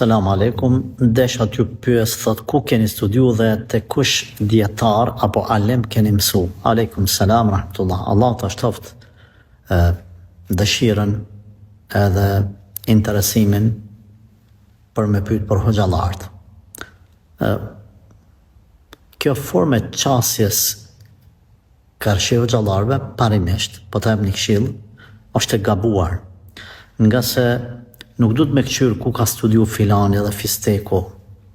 Selam aleikum, desha t'ju pyes, thot, ku keni studiu dhe te kush dietar apo alim keni mësu? Aleikum selam, rahmatullah. Allah të shtoft dëshirën edhe interesimin për me pyet për hoxhallarët. Kjo formë e qasjes karshi hoxhallarëve parimisht, po të jap një këshill, është e gabuar, nga se nuk du të me këqyrë ku ka studiu filani dhe fisteku,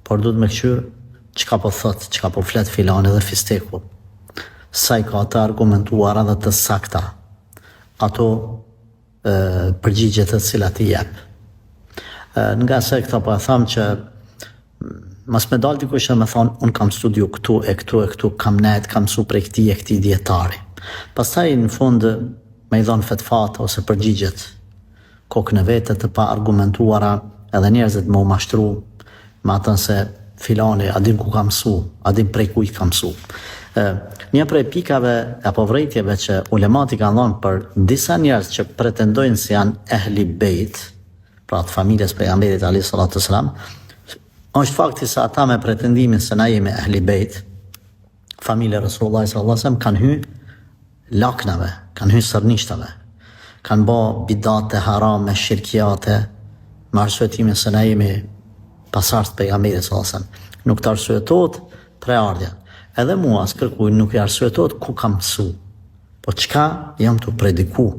por du të me këqyrë çka po thot, çka po flet filani dhe fisteku. Sa i ka të argumentuara dhe të sakta, ato përgjigjet të cilat i jep. Nga se këta po e thamë që mas me dalë dikush e me thonë, unë kam studiu këtu e këtu e këtu, kam net, kam su prej këti e këti dietari. Pastaj në fund me i dhonë fetfat ose përgjigjet kokën e vete të pa argumentuara, edhe njerëzit më u mashtru me atën se filani adin ku ka mësu, adin prej ku i ka mësu. Një prej pikave apo vrejtjeve që ulemati kanë dhënë për disa njerëz që pretendojnë se janë ehli bejt, pra të familjes pejgamberit alayhi salatu wasalam, është fakti se ata me pretendimin se na jemi ehli bejt, familja Rasulullah sallallahu alaihi wasallam, kanë hy laknave, kanë hy sërnishtave, kanë bo bidate, harame, shirkiate, me arsuetimin se na jemi pasardhës pejgamberit sallallahu alaihi wasallam. Nuk të arsuetot preardhja. Edhe mua s'kërkuj nuk i arsuetot ku kam mësu, po çka jam të prediku,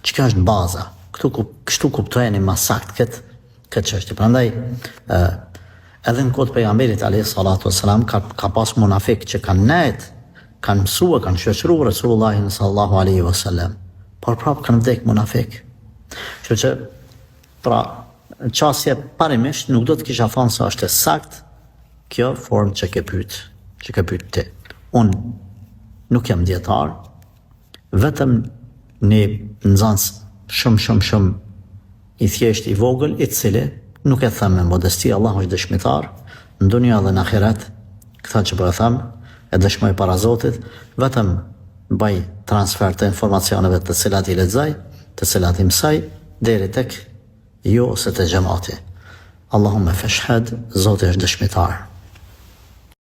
çka është baza, kështu kuptojeni ma sakt këtë çështje. Prandaj edhe në kohë pejgamberit alayhi salatu wasalam ka pas munafik që kanë nejt, kanë mësua, kanë shoqëru Resulullahin sallallahu alaihi wasallam, por prapë kanë vdek munafik. Që që, pra, qasje parimisht nuk do të kisha thonë se është e sakt kjo formë që ke pyet ti. Unë nuk jam dietar, vetëm një nxënës shumë i thjesht, i vogël, i cili nuk e them me modesti, Allah është dëshmitar, në dunja dhe në ahiret, këta që po e them, e dëshmoj para Zotit, vetëm baj transfer të informacioneve të cilat i lexoj, të cilat i mësoj, deri tek ju ose te xhamati. Allahumme fashhad, Zoti është dëshmitar.